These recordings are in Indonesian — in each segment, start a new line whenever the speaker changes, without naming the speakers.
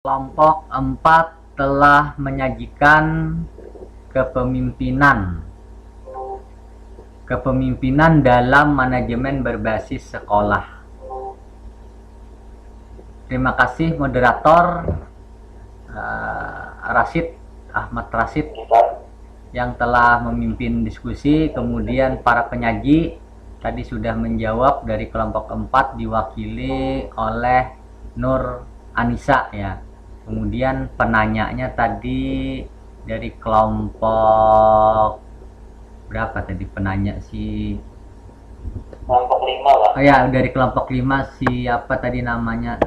Kelompok 4 telah menyajikan kepemimpinan dalam manajemen berbasis sekolah. Terima kasih moderator Ahmad Rashid yang telah memimpin diskusi. Kemudian para penyaji tadi sudah menjawab. Dari kelompok 4 diwakili oleh Nur Anissa ya. Kemudian penanyanya tadi dari kelompok berapa tadi penanya si
kelompok 5 Pak.
Oh ya, dari kelompok 5 siapa tadi namanya?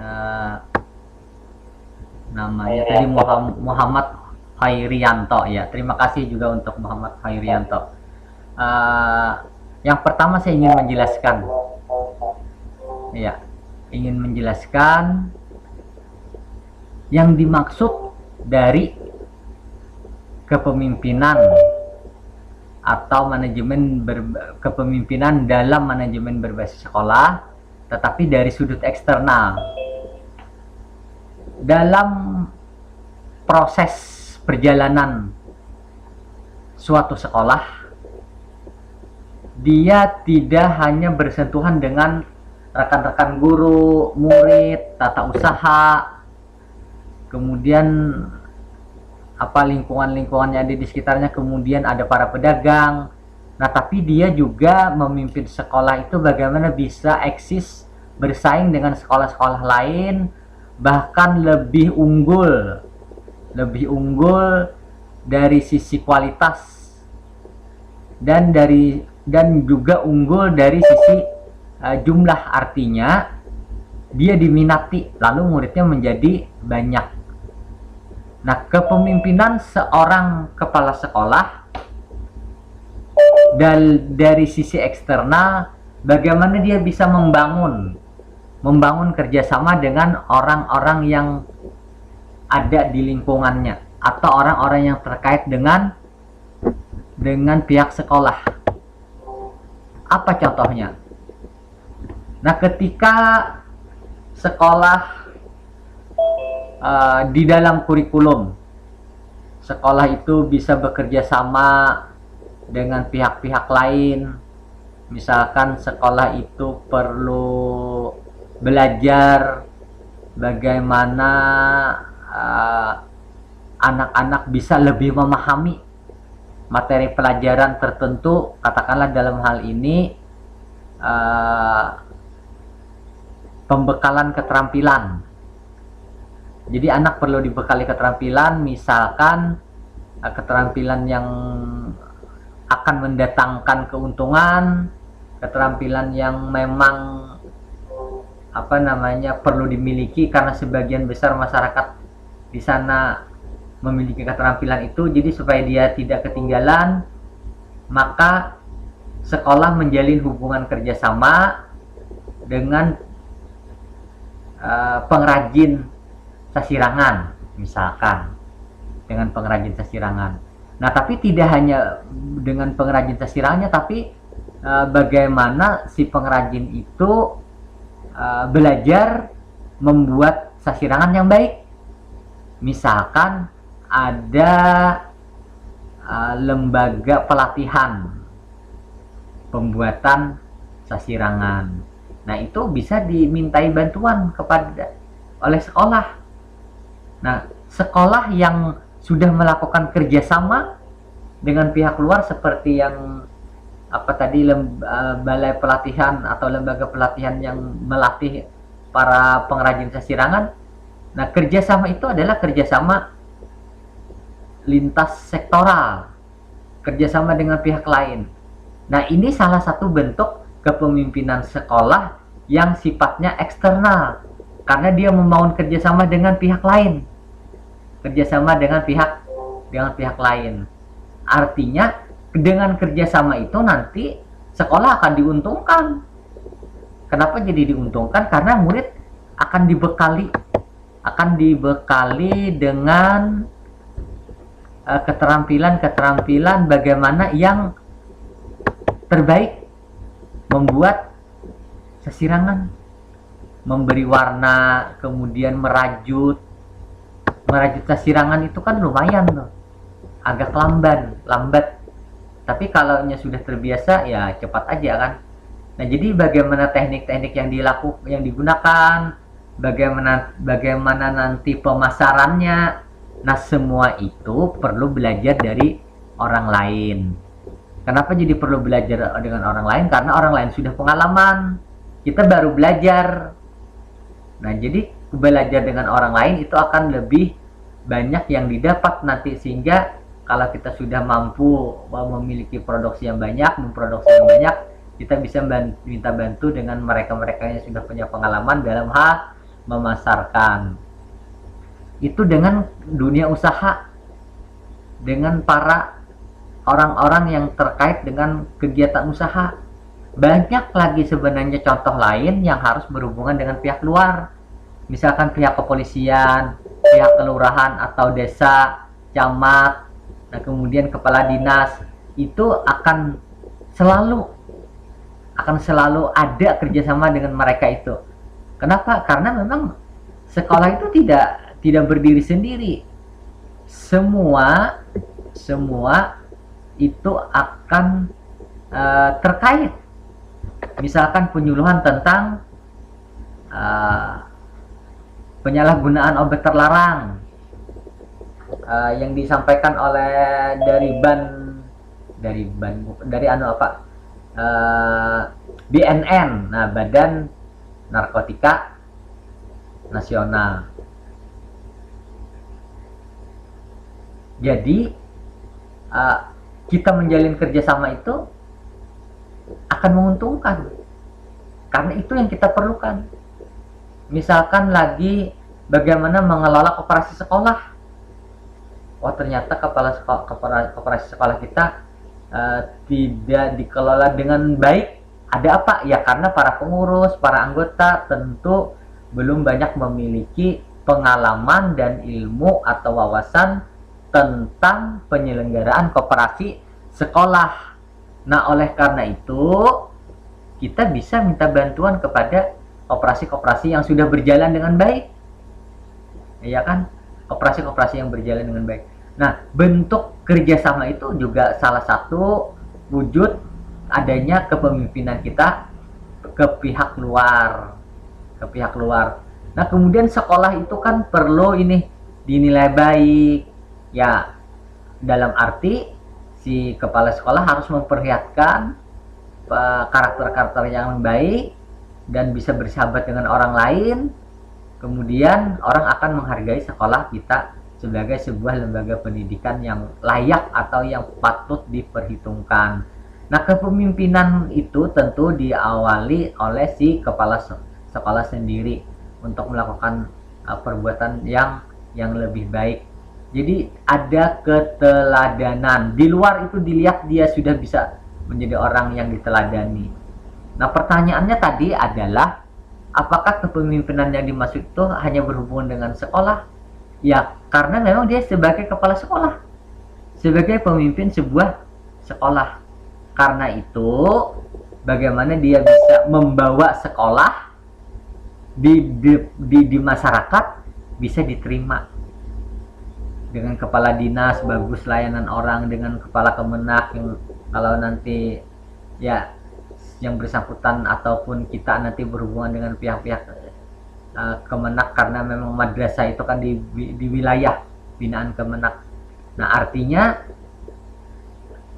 Tadi Muhammad Khairianto ya. Terima kasih juga untuk Muhammad Khairianto. Yang pertama saya ingin menjelaskan. Ya, ingin menjelaskan yang dimaksud dari kepemimpinan atau kepemimpinan dalam manajemen berbasis sekolah, tetapi dari sudut eksternal. Dalam proses perjalanan suatu sekolah, dia tidak hanya bersentuhan dengan rekan-rekan guru, murid, tata usaha, kemudian lingkungan-lingkungan yang ada di sekitarnya, kemudian ada para pedagang. Nah, tapi dia juga memimpin sekolah itu bagaimana bisa eksis bersaing dengan sekolah-sekolah lain, bahkan lebih unggul dari sisi kualitas dan juga unggul dari sisi jumlah. Artinya dia diminati, lalu muridnya menjadi banyak. Nah, kepemimpinan seorang kepala sekolah dari sisi eksternal, bagaimana dia bisa membangun kerjasama dengan orang-orang yang ada di lingkungannya atau orang-orang yang terkait dengan pihak sekolah. Apa contohnya? Nah, ketika sekolah di dalam kurikulum sekolah itu bisa bekerja sama dengan pihak-pihak lain. Misalkan sekolah itu perlu belajar bagaimana anak-anak bisa lebih memahami materi pelajaran tertentu, katakanlah dalam hal ini pembekalan keterampilan. Jadi anak perlu dibekali keterampilan, misalkan keterampilan yang akan mendatangkan keuntungan, keterampilan yang memang perlu dimiliki karena sebagian besar masyarakat di sana memiliki keterampilan itu. Jadi supaya dia tidak ketinggalan, maka sekolah menjalin hubungan kerjasama dengan pengrajin sasirangan, misalkan dengan pengrajin sasirangan. Nah, tapi tidak hanya dengan pengrajin sasirangannya, tapi bagaimana si pengrajin itu belajar membuat sasirangan yang baik. Misalkan ada lembaga pelatihan pembuatan sasirangan. Nah, itu bisa dimintai bantuan oleh sekolah. Nah, sekolah yang sudah melakukan kerjasama dengan pihak luar seperti yang balai pelatihan atau lembaga pelatihan yang melatih para pengrajin sasirangan. Nah, kerjasama itu adalah kerjasama lintas sektoral, kerjasama dengan pihak lain. Nah, ini salah satu bentuk kepemimpinan sekolah yang sifatnya eksternal, karena dia membangun kerjasama dengan pihak lain, lain. Artinya dengan kerjasama itu nanti sekolah akan diuntungkan. Kenapa jadi diuntungkan? Karena murid akan dibekali dengan keterampilan bagaimana yang terbaik membuat sasirangan, memberi warna, kemudian merajut, merajut sirangan itu kan lumayan tuh, agak lambat. Tapi kalau sudah terbiasa ya cepat aja kan. Nah, jadi bagaimana teknik-teknik yang digunakan, bagaimana nanti pemasarannya. Nah, semua itu perlu belajar dari orang lain. Kenapa jadi perlu belajar dengan orang lain? Karena orang lain sudah pengalaman, kita baru belajar. Nah, jadi belajar dengan orang lain itu akan lebih banyak yang didapat nanti, sehingga kalau kita sudah mampu memiliki produksi yang banyak, memproduksi yang banyak, kita bisa minta bantu dengan mereka-mereka yang sudah punya pengalaman dalam hal memasarkan. Itu dengan dunia usaha, dengan para orang-orang yang terkait dengan kegiatan usaha. Banyak lagi sebenarnya contoh lain yang harus berhubungan dengan pihak luar. Misalkan pihak kepolisian, pihak kelurahan atau desa, camat, nah kemudian kepala dinas, itu akan selalu ada kerjasama dengan mereka itu. Kenapa? Karena memang sekolah itu tidak berdiri sendiri. Semua itu akan terkait. Misalkan penyuluhan tentang penyalahgunaan obat terlarang yang disampaikan oleh BNN, nah Badan Narkotika Nasional. Jadi kita menjalin kerjasama itu akan menguntungkan, karena itu yang kita perlukan. Misalkan lagi bagaimana mengelola koperasi sekolah. Oh, ternyata koperasi sekolah kita tidak dikelola dengan baik. Ada apa? Ya karena para pengurus, para anggota tentu belum banyak memiliki pengalaman dan ilmu atau wawasan tentang penyelenggaraan koperasi sekolah. Nah, oleh karena itu kita bisa minta bantuan kepada koperasi-koperasi yang sudah berjalan dengan baik. Iya kan? Koperasi-koperasi yang berjalan dengan baik. Nah, bentuk kerjasama itu juga salah satu wujud adanya kepemimpinan kita ke pihak luar. Nah, kemudian sekolah itu kan perlu dinilai baik. Ya, dalam arti si kepala sekolah harus memperlihatkan karakter-karakter yang baik dan bisa bersahabat dengan orang lain. Kemudian orang akan menghargai sekolah kita sebagai sebuah lembaga pendidikan yang layak atau yang patut diperhitungkan. Nah, kepemimpinan itu tentu diawali oleh si kepala sekolah sendiri untuk melakukan perbuatan yang lebih baik. Jadi ada keteladanan. Di luar itu dilihat dia sudah bisa menjadi orang yang diteladani. Nah, pertanyaannya tadi adalah apakah kepemimpinan yang dimaksud itu hanya berhubungan dengan sekolah? Ya, karena memang dia sebagai kepala sekolah, sebagai pemimpin sebuah sekolah. Karena itu, bagaimana dia bisa membawa sekolah di masyarakat bisa diterima. Dengan kepala dinas bagus layanan orang, dengan kepala kemenak yang kalau nanti ya yang bersangkutan ataupun kita nanti berhubungan dengan pihak-pihak kemenak, karena memang madrasah itu kan di wilayah binaan kemenak. Nah, artinya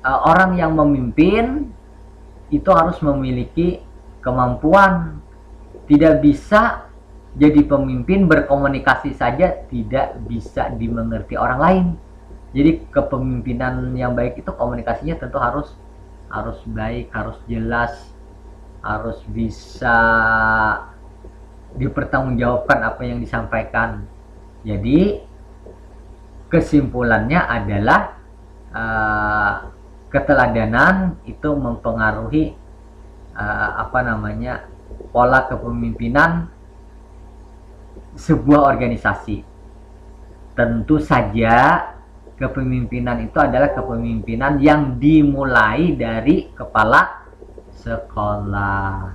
orang yang memimpin itu harus memiliki kemampuan, tidak bisa jadi pemimpin berkomunikasi saja tidak bisa dimengerti orang lain. Jadi kepemimpinan yang baik itu komunikasinya tentu harus baik, harus jelas, harus bisa dipertanggungjawabkan apa yang disampaikan. Jadi kesimpulannya adalah keteladanan itu mempengaruhi pola kepemimpinan sebuah organisasi. Tentu saja kepemimpinan itu adalah kepemimpinan yang dimulai dari kepala sekolah.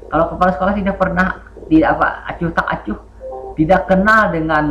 Kalau kepala sekolah tidak pernah acuh tak acuh, tidak kenal dengan